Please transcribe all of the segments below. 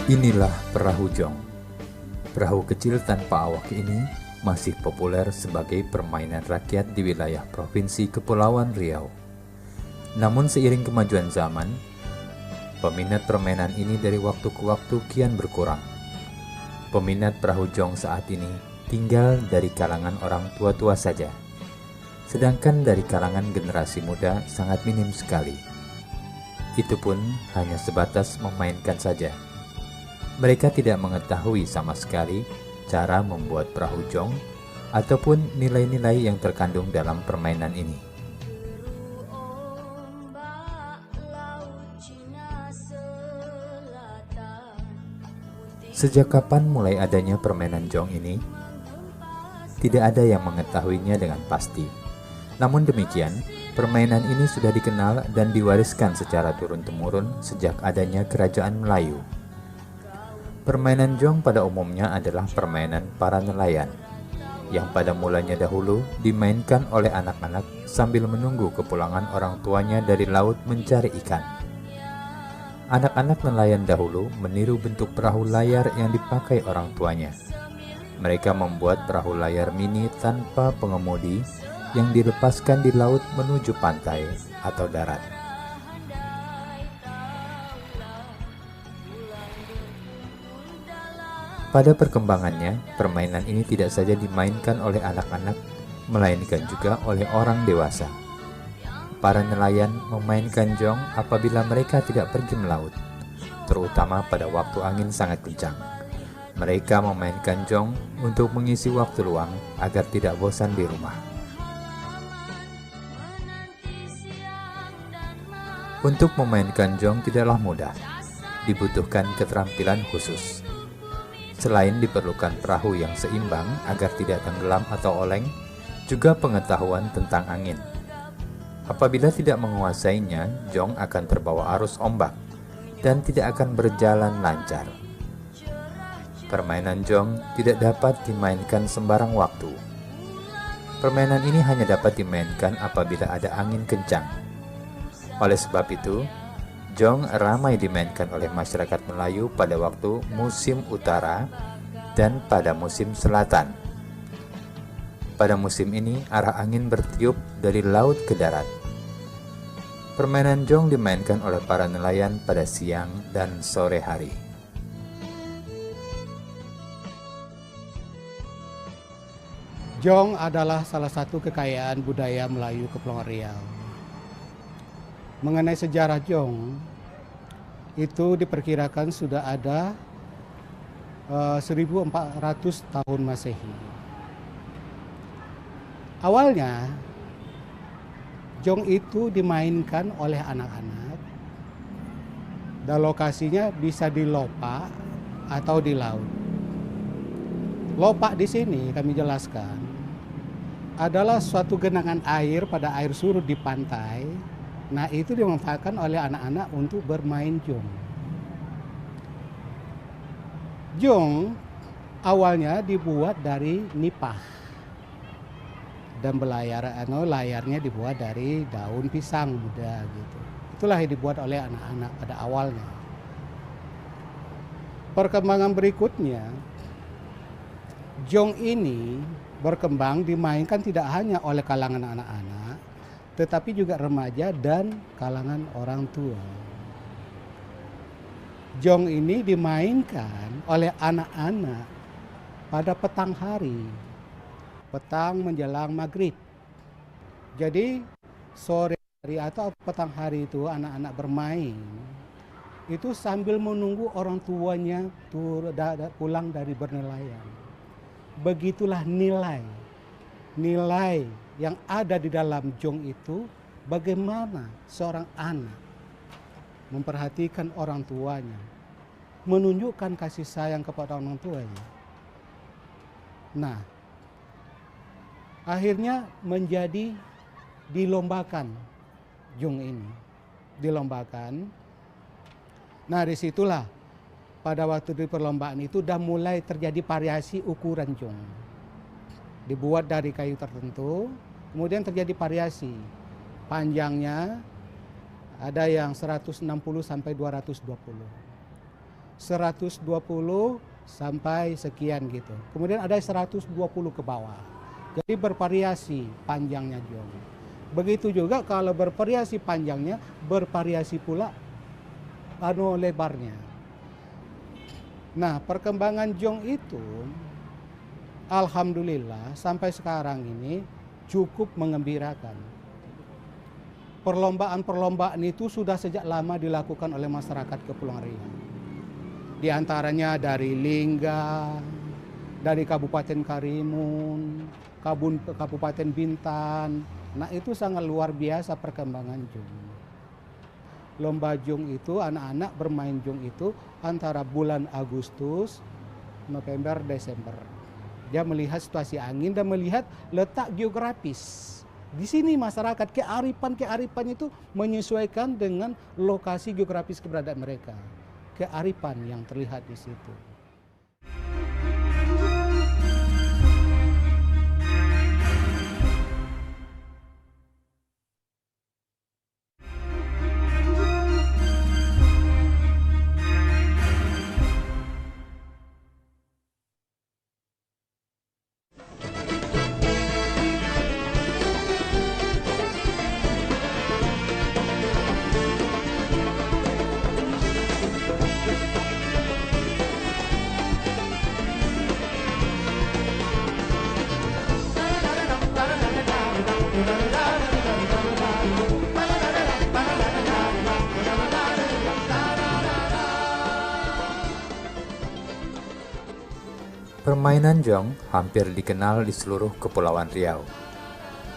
Inilah perahu jong. Perahu kecil tanpa awak ini masih populer sebagai permainan rakyat di wilayah Provinsi Kepulauan Riau. Namun seiring kemajuan zaman, peminat permainan ini dari waktu ke waktu kian berkurang. Peminat perahu jong saat ini tinggal dari kalangan orang tua-tua saja. Sedangkan dari kalangan generasi muda sangat minim sekali. Itu pun hanya sebatas memainkan saja. Mereka tidak mengetahui sama sekali cara membuat perahu jong ataupun nilai-nilai yang terkandung dalam permainan ini. Sejak kapan mulai adanya permainan jong ini? Tidak ada yang mengetahuinya dengan pasti. Namun demikian, permainan ini sudah dikenal dan diwariskan secara turun-temurun sejak adanya Kerajaan Melayu. Permainan jong pada umumnya adalah permainan para nelayan, yang pada mulanya dahulu dimainkan oleh anak-anak sambil menunggu kepulangan orang tuanya dari laut mencari ikan. Anak-anak nelayan dahulu meniru bentuk perahu layar yang dipakai orang tuanya. Mereka membuat perahu layar mini tanpa pengemudi yang dilepaskan di laut menuju pantai atau darat. Pada perkembangannya, permainan ini tidak saja dimainkan oleh anak-anak, melainkan juga oleh orang dewasa. Para nelayan memainkan jong apabila mereka tidak pergi melaut, terutama pada waktu angin sangat kencang. Mereka memainkan jong untuk mengisi waktu luang agar tidak bosan di rumah. Untuk memainkan jong tidaklah mudah, dibutuhkan keterampilan khusus. Selain diperlukan perahu yang seimbang agar tidak tenggelam atau oleng, juga pengetahuan tentang angin. Apabila tidak menguasainya, jong akan terbawa arus ombak dan tidak akan berjalan lancar. Permainan jong tidak dapat dimainkan sembarang waktu. Permainan ini hanya dapat dimainkan apabila ada angin kencang. Oleh sebab itu, jong ramai dimainkan oleh masyarakat Melayu pada waktu musim utara dan pada musim selatan. Pada musim ini, arah angin bertiup dari laut ke darat. Permainan jong dimainkan oleh para nelayan pada siang dan sore hari. Jong adalah salah satu kekayaan budaya Melayu Kepulauan Riau. Mengenai sejarah Jong, itu diperkirakan sudah ada 1400 tahun Masehi. Awalnya, Jong itu dimainkan oleh anak-anak dan lokasinya bisa di lopak atau di laut. Lopak di sini kami jelaskan adalah suatu genangan air pada air surut di pantai. Nah, itu dimanfaatkan oleh anak-anak untuk bermain jong. Jong awalnya dibuat dari nipah dan layarnya dibuat dari daun pisang muda gitu. Itulah yang dibuat oleh anak-anak pada awalnya. Perkembangan berikutnya, jong ini berkembang dimainkan tidak hanya oleh kalangan anak-anak, tetapi juga remaja dan kalangan orang tua. Jong ini dimainkan oleh anak-anak pada petang hari, petang menjelang maghrib. Jadi sore hari atau petang hari itu anak-anak bermain itu sambil menunggu orang tuanya pulang dari bernelayan. Begitulah nilai yang ada di dalam jong itu, bagaimana seorang anak memperhatikan orang tuanya, menunjukkan kasih sayang kepada orang tuanya. Nah, akhirnya menjadi dilombakan jong ini, dilombakan. Nah, disitulah pada waktu di perlombaan itu sudah mulai terjadi variasi ukuran jong. Dibuat dari kayu tertentu, kemudian terjadi variasi. Panjangnya ada yang 160 sampai 220. 120 sampai sekian gitu. Kemudian ada 120 ke bawah. Jadi bervariasi panjangnya jong. Begitu juga kalau bervariasi panjangnya, bervariasi pula lebarnya. Nah, perkembangan jong itu alhamdulillah sampai sekarang ini cukup mengembirakan. Perlombaan-perlombaan itu sudah sejak lama dilakukan oleh masyarakat Kepulauan Riau. Di antaranya dari Lingga, dari Kabupaten Karimun, Kabupaten Bintan. Nah, itu sangat luar biasa perkembangan jong. Lomba jong itu, anak-anak bermain jong itu antara bulan Agustus, November, Desember. Dia melihat situasi angin dan melihat letak geografis. Di sini masyarakat kearifan itu menyesuaikan dengan lokasi geografis keberadaan mereka. Kearifan yang terlihat di situ. Permainan jong hampir dikenal di seluruh Kepulauan Riau.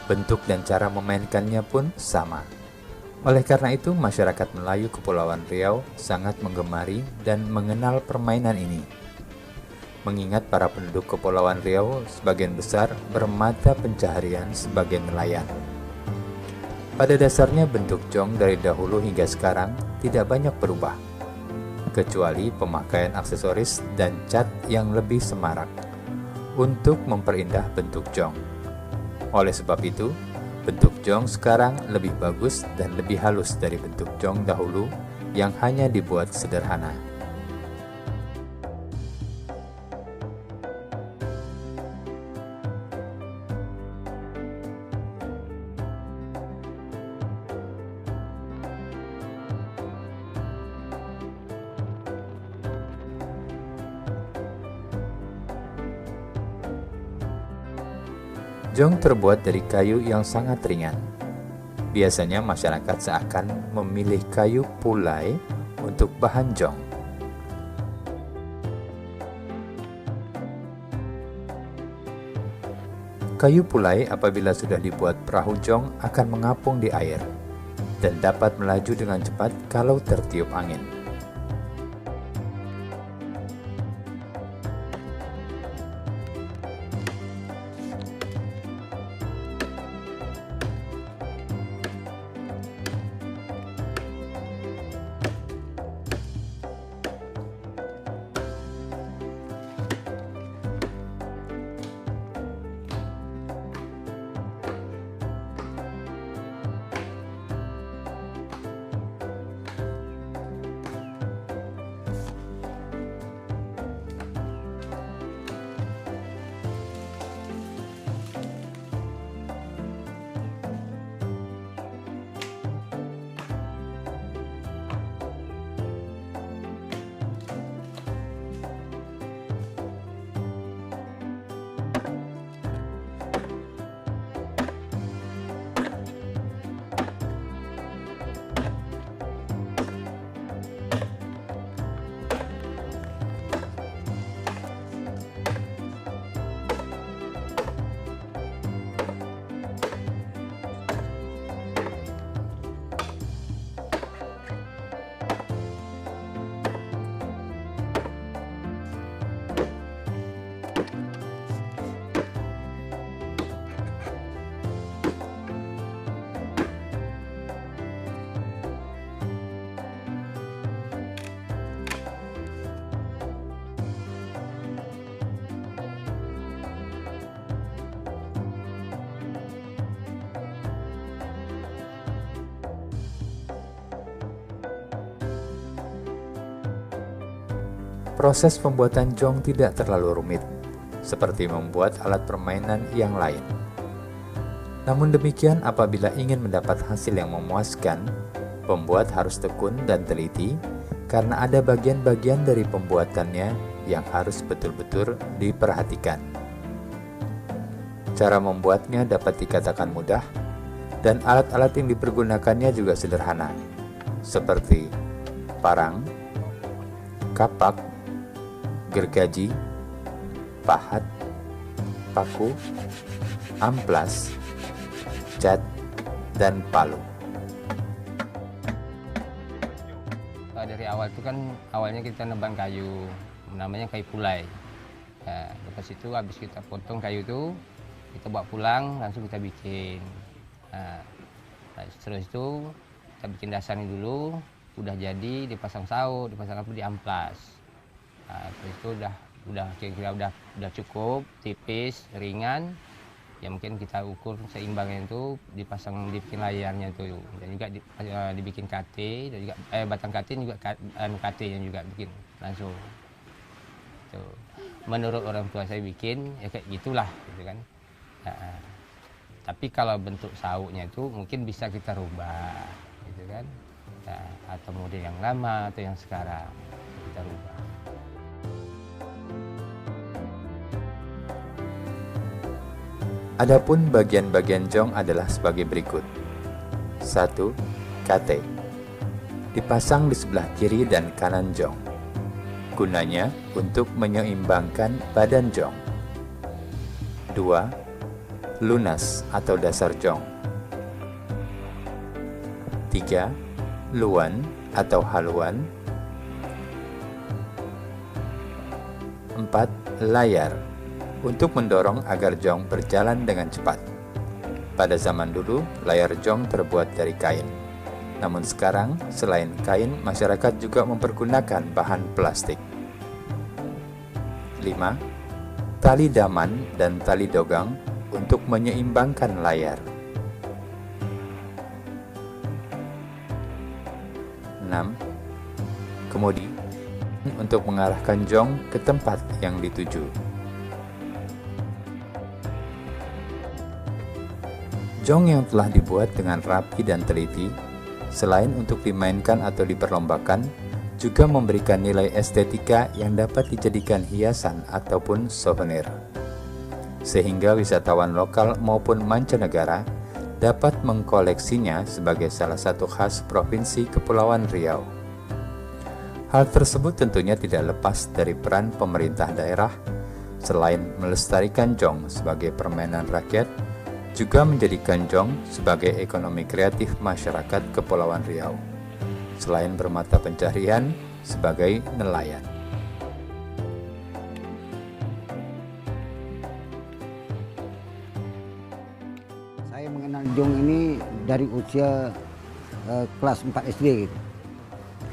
Bentuk dan cara memainkannya pun sama. Oleh karena itu, masyarakat Melayu Kepulauan Riau sangat menggemari dan mengenal permainan ini. Mengingat para penduduk Kepulauan Riau sebagian besar bermata pencaharian sebagai nelayan. Pada dasarnya bentuk jong dari dahulu hingga sekarang tidak banyak berubah, kecuali pemakaian aksesoris dan cat yang lebih semarak untuk memperindah bentuk jong. Oleh sebab itu, bentuk jong sekarang lebih bagus dan lebih halus dari bentuk jong dahulu yang hanya dibuat sederhana. Jong terbuat dari kayu yang sangat ringan. Biasanya masyarakat seakan memilih kayu pulai untuk bahan jong. Kayu pulai apabila sudah dibuat perahu jong akan mengapung di air dan dapat melaju dengan cepat kalau tertiup angin. Proses pembuatan jong tidak terlalu rumit, seperti membuat alat permainan yang lain. Namun demikian, apabila ingin mendapat hasil yang memuaskan, pembuat harus tekun dan teliti karena ada bagian-bagian dari pembuatannya yang harus betul-betul diperhatikan. Cara membuatnya dapat dikatakan mudah, dan alat-alat yang dipergunakannya juga sederhana, seperti parang, kapak, gergaji, pahat, paku, amplas, cat, dan palu. Dari awal itu kan awalnya kita nebang kayu, namanya kayu pulai. Nah, lepas itu habis kita potong kayu itu, kita bawa pulang langsung kita bikin. Nah, terus itu kita bikin dasarnya dulu, udah jadi dipasang saut, dipasang apa di amplas. Nah, terus itu udah kira-kira udah cukup tipis, ringan. Ya mungkin kita ukur seimbangnya itu dibikin layarnya itu, dan juga dibikin KT, dan juga batang KT juga KT yang juga bikin langsung. Tuh. Menurut orang tua saya bikin ya kayak gitulah, gitu kan. Nah, tapi kalau bentuk sautnya itu mungkin bisa kita rubah, gitu kan. Nah, atau model yang lama atau yang sekarang kita rubah. Adapun bagian-bagian jong adalah sebagai berikut. 1. KT. Dipasang di sebelah kiri dan kanan jong. Gunanya untuk menyeimbangkan badan jong. 2. Lunas atau dasar jong. 3. Luan atau haluan. 4. Layar untuk mendorong agar jong berjalan dengan cepat. Pada zaman dulu, layar jong terbuat dari kain. Namun sekarang, selain kain, masyarakat juga mempergunakan bahan plastik. 5. Tali daman dan tali dogang untuk menyeimbangkan layar. 6. Kemudi untuk mengarahkan jong ke tempat yang dituju. Jong yang telah dibuat dengan rapi dan teliti, selain untuk dimainkan atau diperlombakan, juga memberikan nilai estetika yang dapat dijadikan hiasan ataupun souvenir. sehingga wisatawan lokal maupun mancanegara dapat mengkoleksinya sebagai salah satu khas Provinsi Kepulauan Riau. Hal tersebut tentunya tidak lepas dari peran pemerintah daerah, selain melestarikan jong sebagai permainan rakyat, juga menjadikan jong sebagai ekonomi kreatif masyarakat Kepulauan Riau, selain bermata pencaharian sebagai nelayan. Saya mengenal jong ini dari usia kelas 4 SD gitu.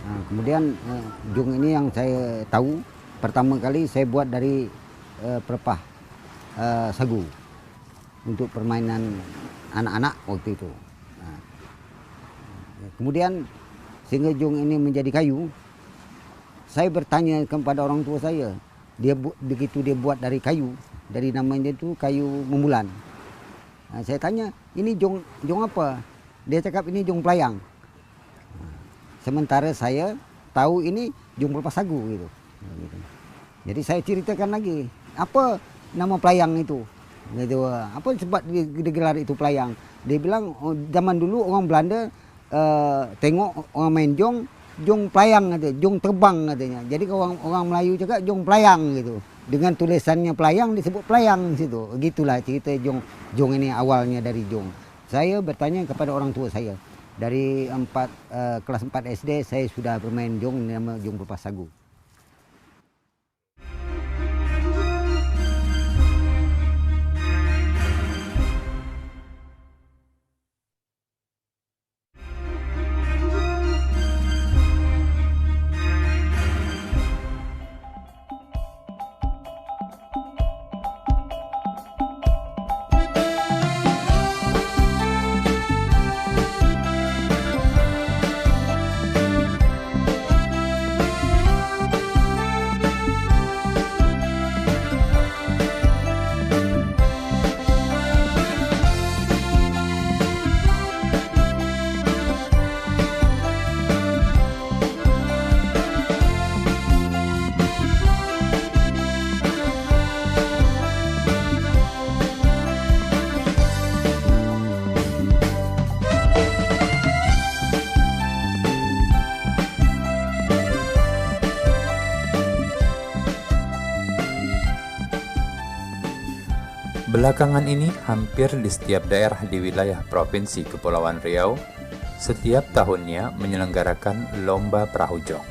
Nah, kemudian jong ini yang saya tahu pertama kali saya buat dari pelepah sagu untuk permainan anak-anak waktu itu. Nah, kemudian sehingga jong ini menjadi kayu, saya bertanya kepada orang tua saya, begitu dia buat dari kayu, dari namanya itu kayu membulan. Nah, saya tanya, ini jong apa? Dia cakap ini jong pelayang. Sementara saya tahu ini jong pelepah sagu gitu. Jadi saya ceritakan lagi, apa nama pelayang itu? Gitu. Apa sebab digelar itu pelayang? Dia bilang, oh, zaman dulu orang Belanda tengok orang main jong pelayang katanya, jong terbang katanya. Jadi orang Melayu juga jong pelayang gitu. Dengan tulisannya pelayang disebut pelayang situ. Gitulah cerita jong ini awalnya dari jong. Saya bertanya kepada orang tua saya. Dari kelas 4 SD saya sudah bermain jong, nama jong pelepah sagu. Belakangan ini, hampir di setiap daerah di wilayah Provinsi Kepulauan Riau, setiap tahunnya menyelenggarakan lomba perahu jong.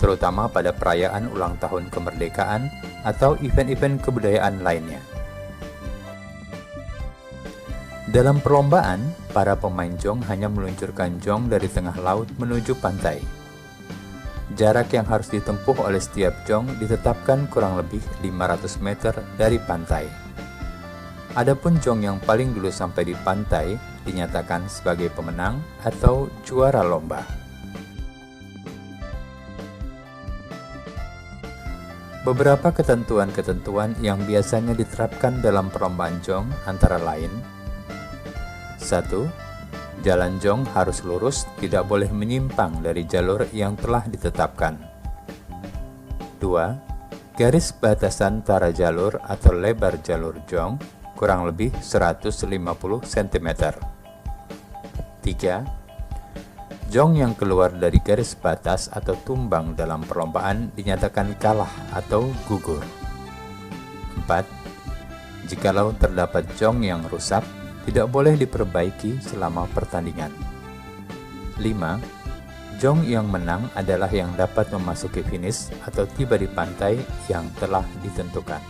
Terutama pada perayaan ulang tahun kemerdekaan atau event-event kebudayaan lainnya. Dalam perlombaan, para pemain jong hanya meluncurkan jong dari tengah laut menuju pantai. Jarak yang harus ditempuh oleh setiap jong ditetapkan kurang lebih 500 meter dari pantai. Adapun jong yang paling dulu sampai di pantai dinyatakan sebagai pemenang atau juara lomba. Beberapa ketentuan-ketentuan yang biasanya diterapkan dalam perlombaan jong antara lain: 1. Jalan jong harus lurus, tidak boleh menyimpang dari jalur yang telah ditetapkan. 2. Garis batasan antara jalur atau lebar jalur jong kurang lebih 150 cm. 3. Jong yang keluar dari garis batas atau tumbang dalam perlombaan dinyatakan kalah atau gugur. 4. Jikalau terdapat jong yang rusak, tidak boleh diperbaiki selama pertandingan. 5. Jong yang menang adalah yang dapat memasuki finish atau tiba di pantai yang telah ditentukan.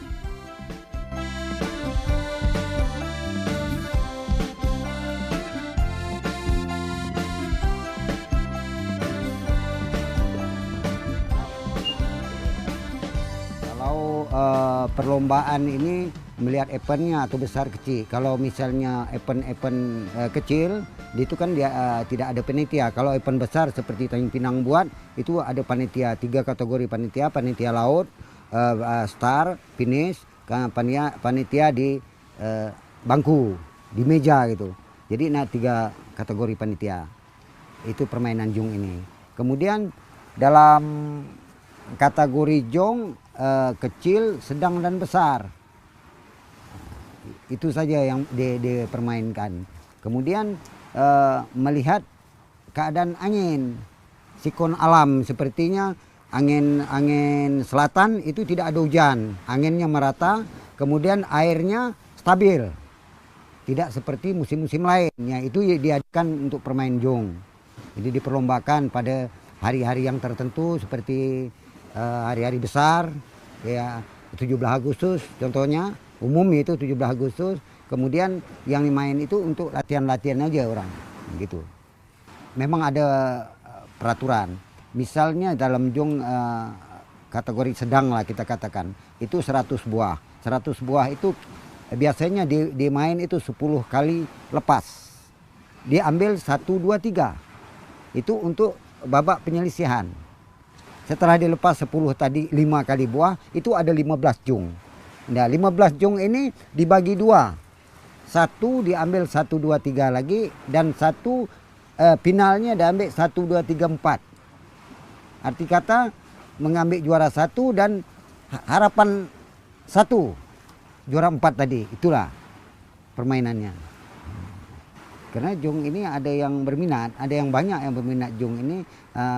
Kalau perlombaan ini melihat eventnya atau besar kecil. Kalau misalnya event kecil, itu kan dia tidak ada panitia. Kalau event besar seperti Tanjung Pinang buat, itu ada panitia, 3 kategori panitia: panitia laut, star, finish, panitia di bangku, di meja gitu. Jadi 3 kategori panitia. Itu permainan jong ini. Kemudian dalam kategori jong kecil, sedang dan besar. Itu saja yang dipermainkan. Kemudian melihat keadaan angin, siklon alam, sepertinya angin selatan itu tidak ada hujan, anginnya merata, kemudian airnya stabil, tidak seperti musim-musim lainnya. Itu diadakan untuk permain jong. Jadi diperlombakan pada hari-hari yang tertentu seperti hari-hari besar, ya 17 Agustus contohnya, umum itu 17 Agustus. Kemudian yang dimain itu untuk latihan-latihan aja orang, gitu. Memang ada peraturan. Misalnya dalam jong kategori sedang lah kita katakan, itu 100 buah. 100 buah itu biasanya dimain itu 10 kali lepas. Diambil 1, 2, 3. Itu untuk babak penyelisihan. Setelah dilepas 10 tadi 5 kali buah, itu ada 15 jong. Nah, 15 jong ini dibagi 2. Satu diambil 1, 2, 3 lagi, dan satu finalnya diambil 1, 2, 3, 4. Arti kata mengambil juara 1 dan harapan 1 juara 4 tadi. Itulah permainannya. Karena jong ini ada yang berminat, ada yang banyak yang berminat jong ini,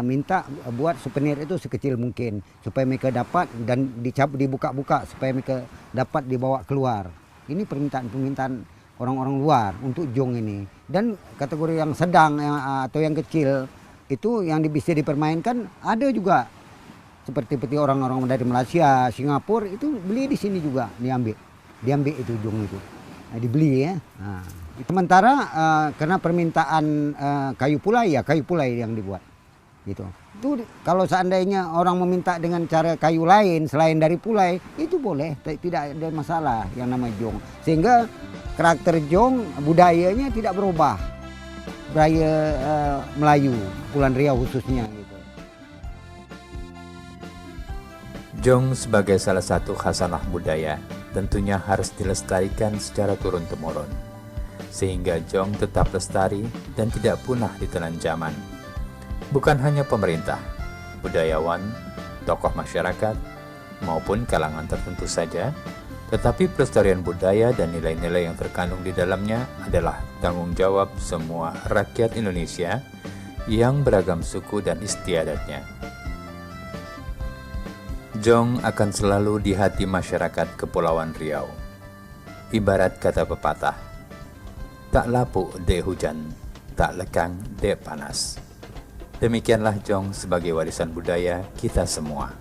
minta buat souvenir itu sekecil mungkin supaya mereka dapat, dan dibuka-buka supaya mereka dapat dibawa keluar. Ini permintaan orang-orang luar untuk jong ini. Dan kategori yang sedang atau yang kecil itu yang bisa dipermainkan ada juga, seperti orang-orang dari Malaysia, Singapura itu beli di sini juga, diambil itu jong itu, dibeli ya. Nah, sementara karena permintaan kayu pulai yang dibuat gitu. Itu kalau seandainya orang meminta dengan cara kayu lain selain dari pulai, itu boleh, tidak ada masalah yang namanya jong. Sehingga karakter jong budayanya tidak berubah, budaya Melayu, Kepulauan Riau khususnya gitu. Jong sebagai salah satu khasanah budaya tentunya harus dilestarikan secara turun-temurun, sehingga jong tetap lestari dan tidak punah ditelan zaman. Bukan hanya pemerintah, budayawan, tokoh masyarakat, maupun kalangan tertentu saja, tetapi pelestarian budaya dan nilai-nilai yang terkandung di dalamnya adalah tanggung jawab semua rakyat Indonesia yang beragam suku dan istiadatnya. Jong akan selalu di hati masyarakat Kepulauan Riau. Ibarat kata pepatah, tak lapuk dek hujan, tak lekang dek panas. Demikianlah jong sebagai warisan budaya kita semua.